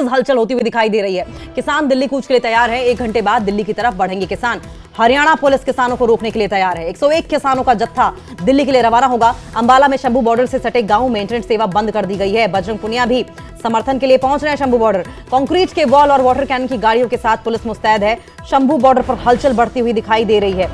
तेज हलचल होती हुई दिखाई दे रही है। किसान दिल्ली कूच के लिए तैयार है। 1 घंटे बाद दिल्ली की तरफ बढ़ेंगे किसान। हरियाणा पुलिस किसानों को रोकने के लिए तैयार है। 101 किसानों का जत्था दिल्ली के लिए रवाना होगा। अंबाला में शंभू बॉर्डर से सटे गांव में इंटरनेट सेवा बंद कर दी गई है। बजरंग पुनिया भी समर्थन के लिए पहुंच रहे हैं शंभू बॉर्डर। कंक्रीट के वॉल और वाटर कैनन की गाड़ियों के साथ पुलिस मुस्तैद है। शंभू बॉर्डर पर हलचल बढ़ती हुई दिखाई दे रही है।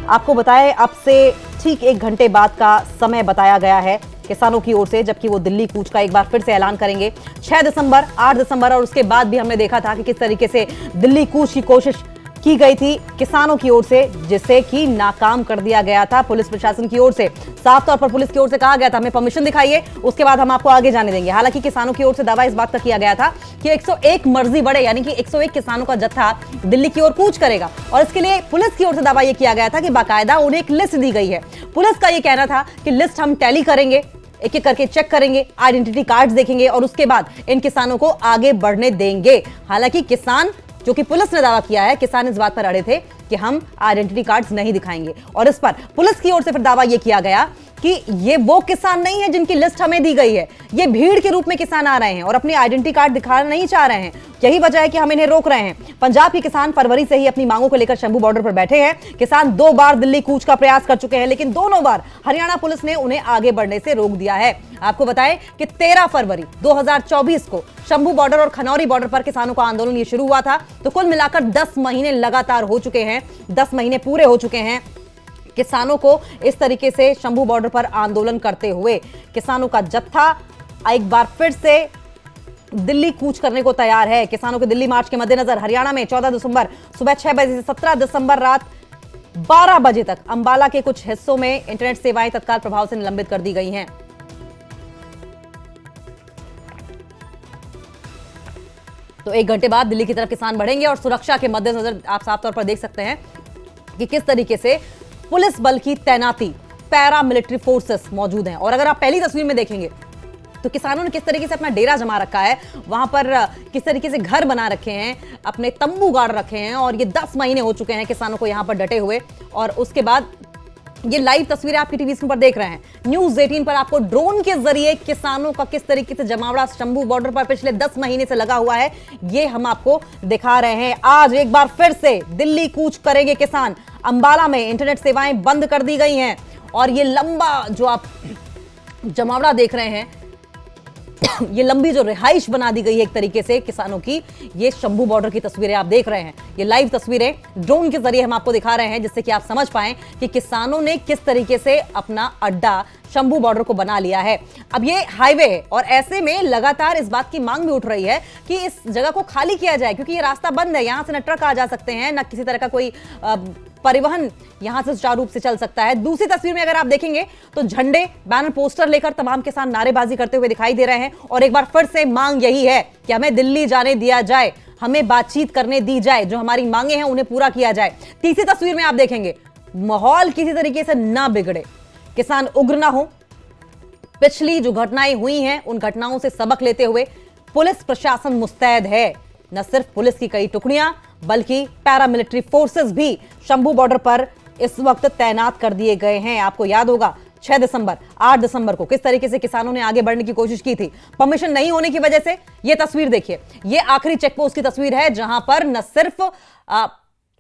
आपको बताएं, अब से ठीक 1 घंटे बाद का समय बताया गया है किसानों की ओर से, जबकि वो दिल्ली कूच का एक बार फिर से ऐलान करेंगे। 6 दिसंबर, 8 दिसंबर और उसके बाद भी हमने देखा था कि किस तरीके से दिल्ली कूच की कोशिश की गई थी किसानों की ओर से, जिसे कि नाकाम कर दिया गया था पुलिस प्रशासन की ओर से। साफ तौर पर पुलिस की ओर से कहा गया था हमें परमिशन दिखाइए, उसके बाद हम आपको आगे जाने देंगे। हालांकि किसानों की ओर से दावा इस बात का किया गया था कि 101 मर्जी बढ़े, यानी कि 101 किसानों का जत्था दिल्ली की ओर कूच करेगा। और इसके लिए पुलिस की ओर से दावा यह किया गया था कि बाकायदा उन्हें एक लिस्ट दी गई है। पुलिस का यह कहना था कि लिस्ट हम टैली करेंगे, एक एक करके चेक करेंगे, आइडेंटिटी कार्ड्स देखेंगे और उसके बाद इन किसानों को आगे बढ़ने देंगे। हालांकि किसान, जो कि पुलिस ने दावा किया है, किसान इस बात पर अड़े थे कि हम आइडेंटिटी कार्ड्स नहीं दिखाएंगे। और इस पर पुलिस की ओर से फिर दावा यह किया गया कि ये वो किसान नहीं है जिनकी लिस्ट हमें दी गई है। ये भीड़ के रूप में किसान आ रहे हैं और अपनी आइडेंटिटी कार्ड दिखाना नहीं चाह रहे हैं। यही वजह है कि हम इन्हें रोक रहे हैं। पंजाब के किसान फरवरी से ही अपनी मांगों को लेकर शंभू बॉर्डर पर बैठे हैं। किसान 2 बार दिल्ली कूच का प्रयास कर चुके हैं, लेकिन दोनों बार हरियाणा पुलिस ने उन्हें आगे बढ़ने से रोक दिया है। आपको बताएं कि 13 फरवरी 2024 को शंभू बॉर्डर और खनौरी बॉर्डर पर किसानों का आंदोलन ये शुरू हुआ था। तो कुल मिलाकर 10 महीने लगातार हो चुके हैं, 10 महीने पूरे हो चुके हैं किसानों को इस तरीके से शंभू बॉर्डर पर आंदोलन करते हुए। किसानों का जत्था एक बार फिर से दिल्ली कूच करने को तैयार है। किसानों के दिल्ली मार्च के मद्देनजर हरियाणा में 14 दिसंबर सुबह 6 बजे से 17 दिसंबर रात 12 बजे तक अंबाला के कुछ हिस्सों में इंटरनेट सेवाएं तत्काल प्रभाव से निलंबित कर दी गई हैं। तो 1 घंटे बाद दिल्ली की तरफ किसान बढ़ेंगे और सुरक्षा के मद्देनजर आप साफ तौर पर देख सकते हैं कि किस तरीके से पुलिस बल की तैनाती, पैरा मिलिट्री फोर्सेस मौजूद हैं। और अगर आप पहली तस्वीर में देखेंगे तो किसानों ने किस तरीके से अपना डेरा जमा रखा है, वहां पर किस तरीके से घर बना रखे हैं, अपने तंबू गाड़ रखे हैं। और ये 10 महीने हो चुके हैं किसानों को यहां पर डटे हुए। और उसके बाद ये लाइव तस्वीरें आपकी टीवी स्क्रीन पर देख रहे हैं। न्यूज़ 18 पर आपको ड्रोन के जरिए किसानों का किस तरीके से जमावड़ा शंभू बॉर्डर पर पिछले 10 महीने से लगा हुआ है, ये हम आपको दिखा रहे हैं। आज एक बार फिर से दिल्ली कूच करेंगे किसान। अंबाला में इंटरनेट सेवाएं बंद कर दी गई हैं और ये लंबा जो आप जमावड़ा देख रहे हैं, ये लंबी जो रिहाइश बना दी गई है एक तरीके से किसानों की, ये शंभू बॉर्डर की तस्वीरें आप देख रहे हैं। ये लाइव तस्वीरें ड्रोन के जरिए हम आपको दिखा रहे हैं, जिससे कि आप समझ पाएं कि किसानों ने किस तरीके से अपना अड्डा शंभू बॉर्डर को बना लिया है। अब ये हाईवे है और ऐसे में लगातार इस बात की मांग भी उठ रही है कि इस जगह को खाली किया जाए, क्योंकि ये रास्ता बंद है। यहां से न ट्रक आ जा सकते हैं, न किसी तरह का कोई परिवहन यहां से सुचारू रूप से चल सकता है। दूसरी तस्वीर में अगर आप देखेंगे तो झंडे, बैनर, पोस्टर लेकर तमाम किसान नारेबाजी करते हुए दिखाई दे रहे हैं। और एक बार फिर से मांग यही है कि हमें दिल्ली जाने दिया जाए, हमें बातचीत करने दी जाए, जो हमारी मांगे हैं उन्हें पूरा किया जाए। तीसरी तस्वीर में आप देखेंगे माहौल किसी तरीके से ना बिगड़े, किसान उग्र ना हो। पिछली जो घटनाएं हुई हैं उन घटनाओं से सबक लेते हुए पुलिस प्रशासन मुस्तैद है। न सिर्फ पुलिस की कई टुकड़ियां बल्कि पैरामिलिट्री फोर्सेस भी शंभू बॉर्डर पर इस वक्त तैनात कर दिए गए हैं। आपको याद होगा 6 दिसंबर, 8 दिसंबर को किस तरीके से किसानों ने आगे बढ़ने की कोशिश की थी। परमिशन नहीं होने की वजह से ये तस्वीर देखिए, ये आखिरी चेकपोस्ट की तस्वीर है, जहां पर न सिर्फ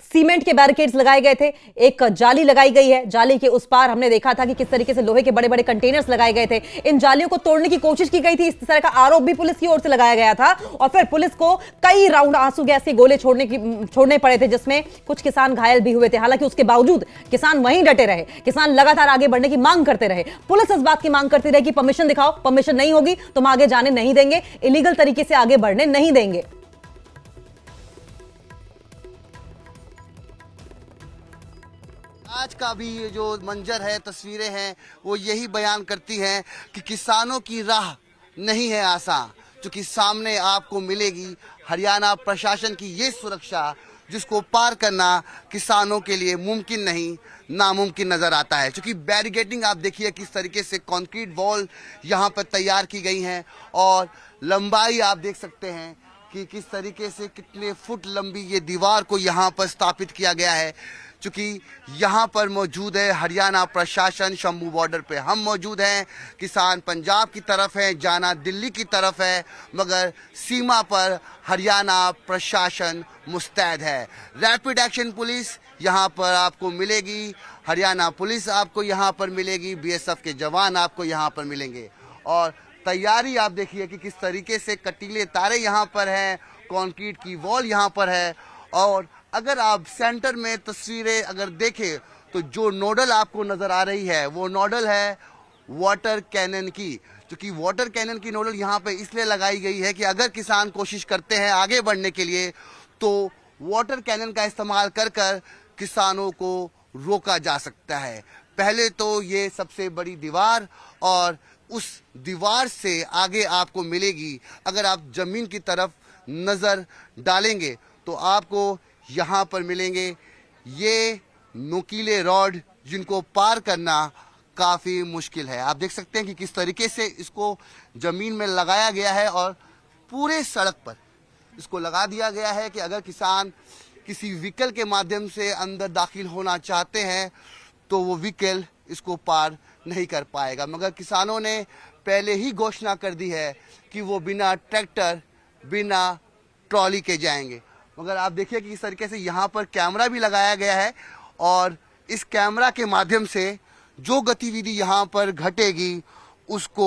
सीमेंट के बैरिकेड्स लगाए गए थे, एक जाली लगाई गई है। जाली के उस पार हमने देखा था कि किस तरीके से लोहे के बड़े बड़े कंटेनर्स लगाए गए थे। इन जालियों को तोड़ने की कोशिश की गई थी, इस तरह का आरोप भी पुलिस की ओर से लगाया गया था। और फिर पुलिस को कई राउंड आंसू गैस के गोले छोड़ने पड़े थे, जिसमें कुछ किसान घायल भी हुए थे। हालांकि उसके बावजूद किसान वहीं डटे रहे, किसान लगातार आगे बढ़ने की मांग करते रहे। पुलिस इस बात की मांग करती रही कि परमिशन दिखाओ, परमिशन नहीं होगी तो हम आगे जाने नहीं देंगे, इलीगल तरीके से आगे बढ़ने नहीं देंगे। आज का भी ये जो मंजर है, तस्वीरें हैं, वो यही बयान करती हैं कि किसानों की राह नहीं है आसान, क्योंकि सामने आपको मिलेगी हरियाणा प्रशासन की ये सुरक्षा, जिसको पार करना किसानों के लिए मुमकिन नहीं, नामुमकिन नज़र आता है। क्योंकि बैरिकेडिंग आप देखिए किस तरीके से कंक्रीट वॉल यहाँ पर तैयार की गई हैं और लंबाई आप देख सकते हैं कि किस तरीके से कितने फुट लंबी ये दीवार को यहाँ पर स्थापित किया गया है। चूँकि यहाँ पर मौजूद है हरियाणा प्रशासन, शंभू बॉर्डर पे हम मौजूद हैं, किसान पंजाब की तरफ हैं, जाना दिल्ली की तरफ है, मगर सीमा पर हरियाणा प्रशासन मुस्तैद है। रैपिड एक्शन पुलिस यहाँ पर आपको मिलेगी, हरियाणा पुलिस आपको यहाँ पर मिलेगी, बीएसएफ के जवान आपको यहाँ पर मिलेंगे। और तैयारी आप देखिए कि किस तरीके से कटीले तारे यहाँ पर हैं, कंक्रीट की वॉल यहाँ पर है। और अगर आप सेंटर में तस्वीरें अगर देखें तो जो नोडल आपको नजर आ रही है वो नोडल है वाटर कैनन की। क्योंकि वाटर कैनन की नोडल यहाँ पे इसलिए लगाई गई है कि अगर किसान कोशिश करते हैं आगे बढ़ने के लिए तो वाटर कैनन का इस्तेमाल कर कर किसानों को रोका जा सकता है। पहले तो ये सबसे बड़ी दीवार और उस दीवार से आगे आपको मिलेगी। अगर आप जमीन की तरफ नजर डालेंगे तो आपको यहाँ पर मिलेंगे ये नुकीले रॉड जिनको पार करना काफ़ी मुश्किल है। आप देख सकते हैं कि किस तरीके से इसको ज़मीन में लगाया गया है और पूरे सड़क पर इसको लगा दिया गया है कि अगर किसान किसी व्हीकल के माध्यम से अंदर दाखिल होना चाहते हैं तो वो व्हीकल इसको पार नहीं कर पाएगा। मगर किसानों ने पहले ही घोषणा कर दी है कि वो बिना ट्रैक्टर बिना ट्रॉली के जाएंगे। मगर आप देखिए कि इस तरीके से यहाँ पर कैमरा भी लगाया गया है और इस कैमरा के माध्यम से जो गतिविधि यहाँ पर घटेगी उसको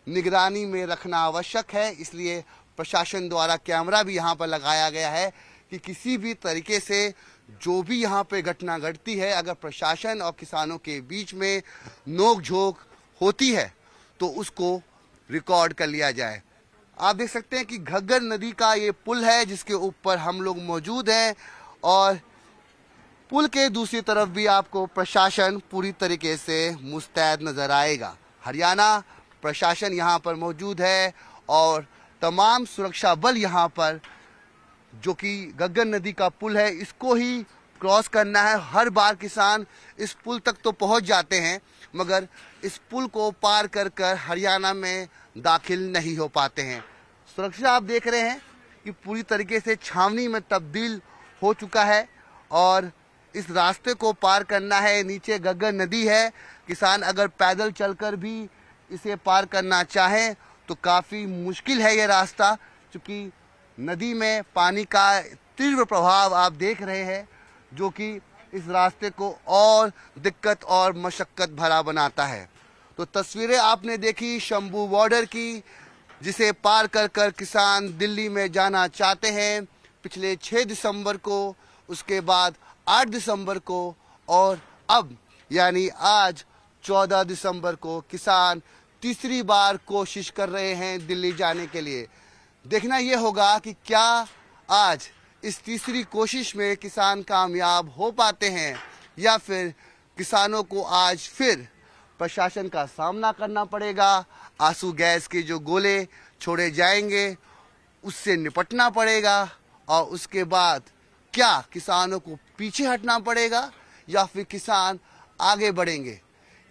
निगरानी में रखना आवश्यक है। इसलिए प्रशासन द्वारा कैमरा भी यहाँ पर लगाया गया है कि किसी भी तरीके से जो भी यहाँ पे घटना घटती है, अगर प्रशासन और किसानों के बीच में नोक झोंक होती है तो उसको रिकॉर्ड कर लिया जाए। आप देख सकते हैं कि घग्गर नदी का ये पुल है जिसके ऊपर हम लोग मौजूद हैं और पुल के दूसरी तरफ भी आपको प्रशासन पूरी तरीके से मुस्तैद नजर आएगा। हरियाणा प्रशासन यहाँ पर मौजूद है और तमाम सुरक्षा बल यहाँ पर, जो कि घग्गर नदी का पुल है, इसको ही क्रॉस करना है। हर बार किसान इस पुल तक तो पहुँच जाते हैं मगर इस पुल को पार कर कर हरियाणा में दाखिल नहीं हो पाते हैं। सुरक्षा आप देख रहे हैं कि पूरी तरीके से छावनी में तब्दील हो चुका है और इस रास्ते को पार करना है। नीचे घग्गर नदी है, किसान अगर पैदल चलकर भी इसे पार करना चाहें तो काफ़ी मुश्किल है ये रास्ता, क्योंकि नदी में पानी का तीव्र प्रभाव आप देख रहे हैं जो कि इस रास्ते को और दिक्कत और मशक्क़त भरा बनाता है। तो तस्वीरें आपने देखी शंभू बॉर्डर की, जिसे पार कर कर किसान दिल्ली में जाना चाहते हैं। पिछले 6 दिसंबर को, उसके बाद 8 दिसंबर को और अब यानी आज 14 दिसंबर को किसान तीसरी बार कोशिश कर रहे हैं दिल्ली जाने के लिए। देखना ये होगा कि क्या आज इस तीसरी कोशिश में किसान कामयाब हो पाते हैं या फिर किसानों को आज फिर प्रशासन का सामना करना पड़ेगा। आंसू गैस के जो गोले छोड़े जाएंगे उससे निपटना पड़ेगा और उसके बाद क्या किसानों को पीछे हटना पड़ेगा या फिर किसान आगे बढ़ेंगे,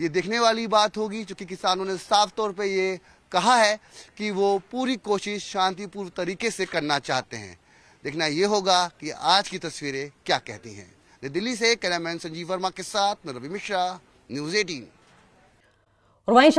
ये देखने वाली बात होगी। क्योंकि किसानों ने साफ तौर पे ये कहा है कि वो पूरी कोशिश शांतिपूर्ण तरीके से करना चाहते हैं। देखना ये होगा कि आज की तस्वीरें क्या कहती हैं। दिल्ली से कैमरामैन संजीव वर्मा के साथ मैं रवि मिश्रा, न्यूज़ 18। और वहीं